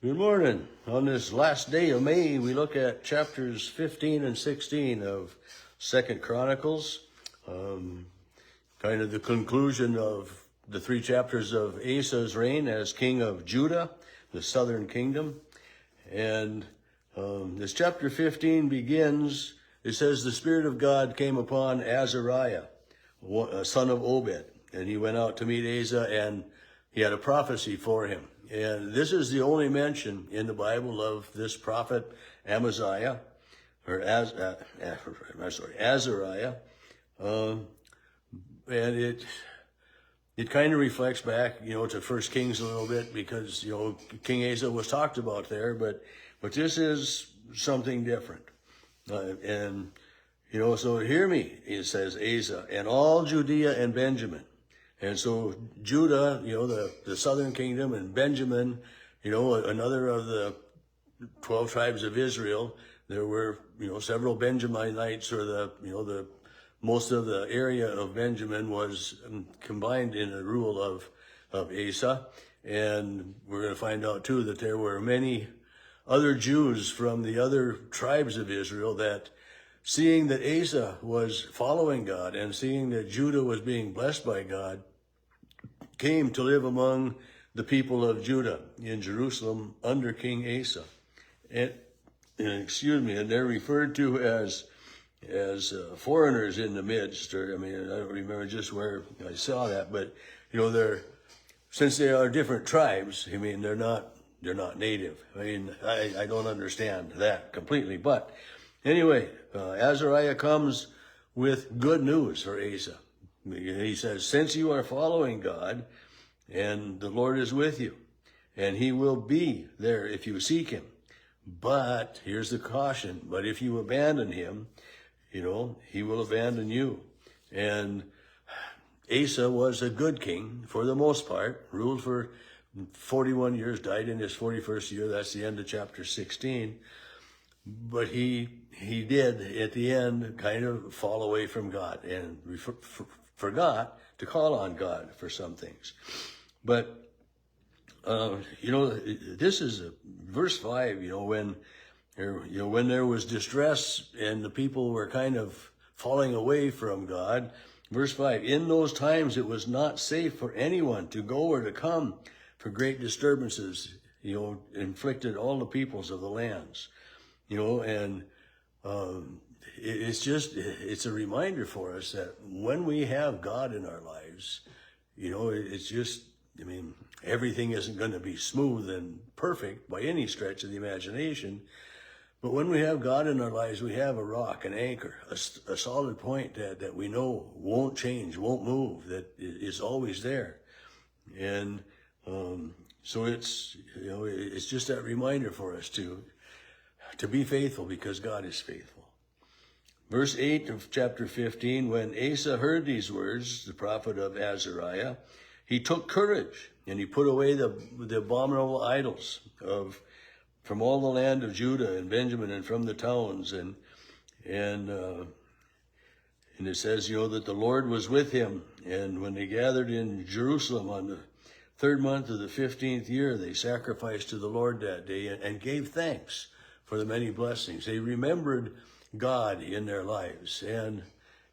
Good morning. On this last day of May, we look at chapters 15 and 16 of 2 Chronicles, kind of the conclusion of the 3 chapters of Asa's reign as king of Judah, the southern kingdom. And this chapter 15 begins, it says, the Spirit of God came upon Azariah, son of Obed, and he went out to meet Asa, and he had a prophecy for him. And this is the only mention in the Bible of this prophet Amaziah, or Azariah. And it kind of reflects back, to 1 Kings a little bit, because, King Asa was talked about there, but this is something different. So hear me, it says Asa, and all Judea and Benjamin. And so Judah, the southern kingdom, and Benjamin, another of the 12 tribes of Israel. There were, several Benjaminites, or the most of the area of Benjamin was combined in the rule of Asa. And we're going to find out too that there were many other Jews from the other tribes of Israel that, seeing that Asa was following God and seeing that Judah was being blessed by God, came to live among the people of Judah in Jerusalem under King Asa. And they're referred to as foreigners in the midst, or I don't remember just where I saw that, but since they are different tribes, they're not native. I don't understand that completely, but anyway, Azariah comes with good news for Asa. He says, since you are following God, and the Lord is with you, and he will be there if you seek him. But here's the caution, but if you abandon him, he will abandon you. And Asa was a good king for the most part, ruled for 41 years, died in his 41st year. That's the end of chapter 16. But he did, at the end, kind of fall away from God and forgot to call on God for some things. But, this is verse 5, when there was distress and the people were kind of falling away from God. Verse 5, in those times it was not safe for anyone to go or to come, for great disturbances, inflicted all the peoples of the lands. It's a reminder for us that when we have God in our lives, everything isn't going to be smooth and perfect by any stretch of the imagination. But when we have God in our lives, we have a rock, an anchor, a solid point that we know won't change, won't move, that is always there. And so it's just that reminder for us to be faithful, because God is faithful. Verse 8 of chapter 15, when Asa heard these words, the prophet of Azariah, he took courage, and he put away the abominable idols from all the land of Judah and Benjamin and from the towns. And it says, that the Lord was with him. And when they gathered in Jerusalem on the 3rd month of the 15th year, they sacrificed to the Lord that day and gave thanks for the many blessings. They remembered God in their lives. And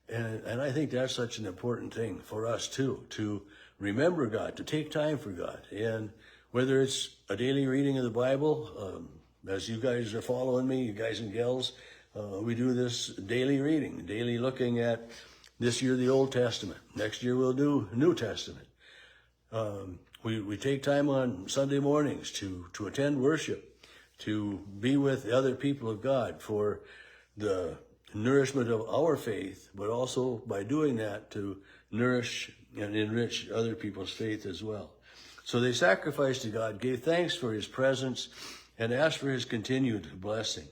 I think that's such an important thing for us too, to remember God, to take time for God. And whether it's a daily reading of the Bible, as you guys are following me, you guys and gals, we do this daily reading, daily looking at this year the Old Testament. Next year we'll do New Testament. We take time on Sunday mornings to attend worship, to be with the other people of God for the nourishment of our faith, but also by doing that to nourish and enrich other people's faith as well. So they sacrificed to God, gave thanks for his presence, and asked for his continued blessing.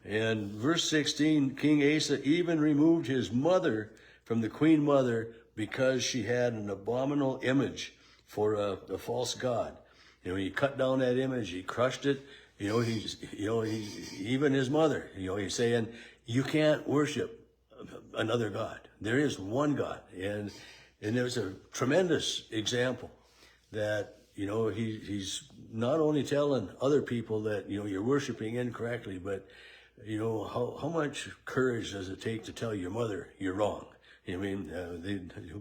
And verse 16, King Asa even removed his mother from the queen mother because she had an abominable image for a false god. He cut down that image, he crushed it. Even his mother, he's saying, you can't worship another God. There is one God. And there's a tremendous example that he's not only telling other people that, you're worshiping incorrectly, but, how much courage does it take to tell your mother you're wrong? I mean,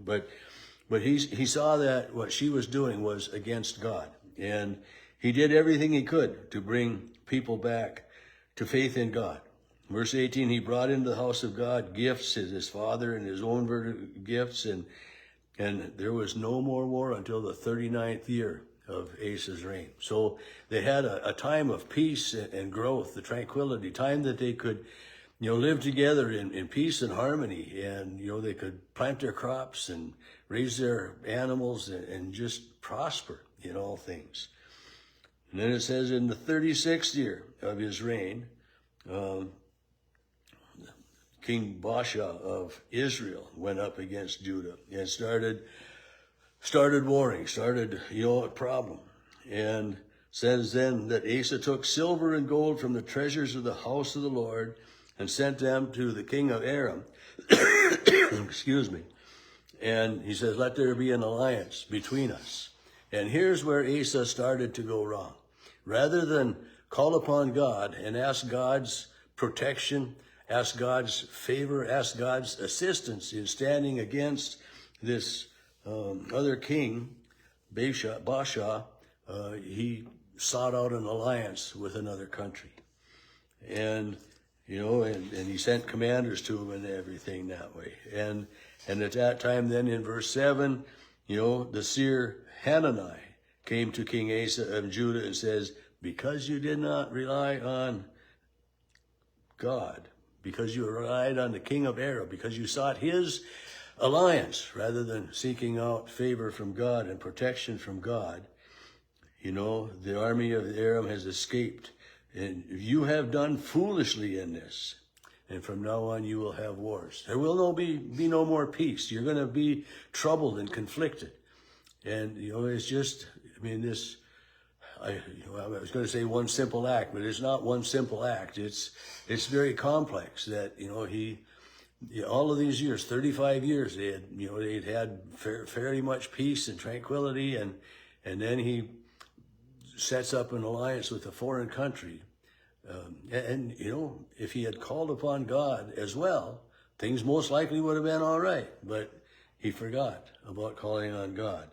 but he saw that what she was doing was against God. And he did everything he could to bring people back to faith in God. Verse 18, he brought into the house of God gifts, his father and his own gifts, and there was no more war until the 39th year of Asa's reign. So they had a time of peace and growth, the tranquility, time that they could, live together in peace and harmony, and, they could plant their crops and raise their animals and just prosper in all things. And then it says in the 36th year of his reign, King Baasha of Israel went up against Judah and started warring, a problem. And says then that Asa took silver and gold from the treasures of the house of the Lord and sent them to the king of Aram. Excuse me. And he says, let there be an alliance between us. And here's where Asa started to go wrong. Rather than call upon God and ask God's protection, ask God's favor, ask God's assistance in standing against this other king, Baasha, he sought out an alliance with another country. And, and he sent commanders to him and everything that way. And at that time then in verse 7, the seer Hanani came to King Asa of Judah and says, because you did not rely on God, because you relied on the king of Aram, because you sought his alliance rather than seeking out favor from God and protection from God, the army of Aram has escaped. And you have done foolishly in this. And from now on you will have wars. There will be no more peace. You're going to be troubled and conflicted. And, it's just, I was going to say one simple act, but it's not one simple act. It's very complex that, all of these years, 35 years, they'd had fairly much peace and tranquility, and then he sets up an alliance with a foreign country. If he had called upon God as well, things most likely would have been all right, but he forgot about calling on God.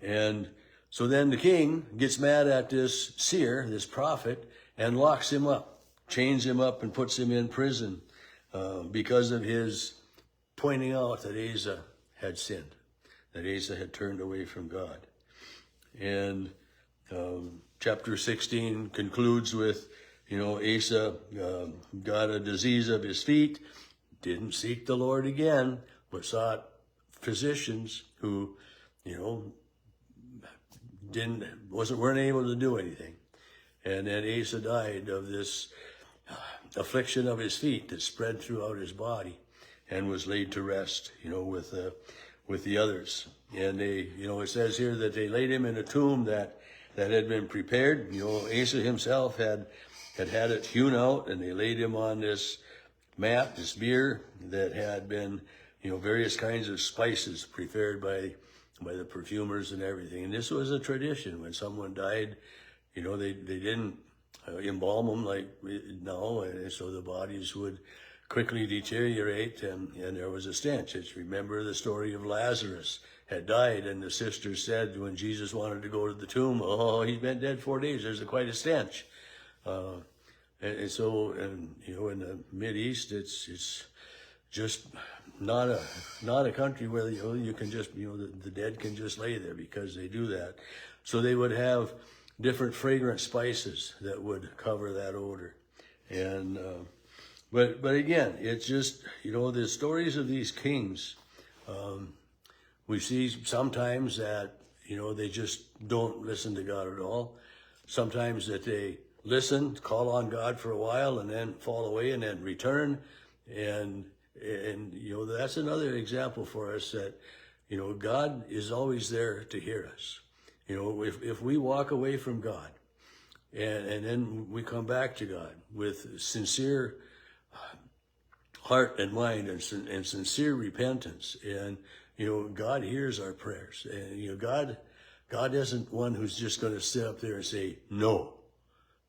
And so then the king gets mad at this seer, this prophet, and locks him up, chains him up and puts him in prison because of his pointing out that Asa had sinned, that Asa had turned away from God. And chapter 16 concludes with, Asa got a disease of his feet, didn't seek the Lord again, but sought physicians who, weren't able to do anything. And then Asa died of this affliction of his feet that spread throughout his body and was laid to rest, with the others. And they, it says here that they laid him in a tomb that had been prepared. Asa himself had it hewn out, and they laid him on this mat, this bier that had been, various kinds of spices prepared by the perfumers and everything. And this was a tradition. When someone died, they didn't embalm them like now, and so the bodies would quickly deteriorate, and there was a stench. Remember the story of Lazarus had died, and the sisters said when Jesus wanted to go to the tomb, oh, he's been dead 4 days, there's quite a stench. And so, in the Mideast, it's just not a country where you can just the dead can just lay there, because they do that. So they would have different fragrant spices that would cover that odor. And but again, it's just the stories of these kings. We see sometimes that they just don't listen to God at all. Sometimes that they listen, call on God for a while, and then fall away and then return. And that's another example for us that, God is always there to hear us. If we walk away from God and then we come back to God with sincere heart and mind and sincere repentance, and, God hears our prayers, and, God God isn't one who's just going to sit up there and say no.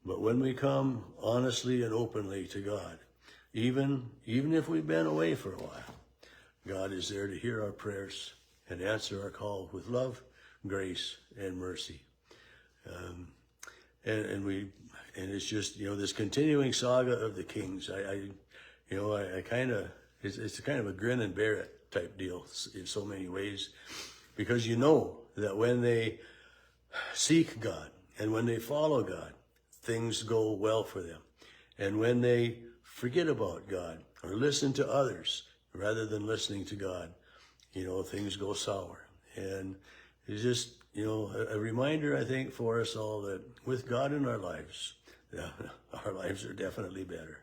But when we come honestly and openly to God, even if we've been away for a while, God is there to hear our prayers and answer our call with love, grace, and mercy. And it's just, this continuing saga of the kings. I kind of, it's kind of a grin and bear it type deal in so many ways, because that when they seek God and when they follow God, things go well for them. And when they forget about God or listen to others rather than listening to God, things go sour. And it's just, a reminder, I think, for us all that with God in our lives, our lives are definitely better.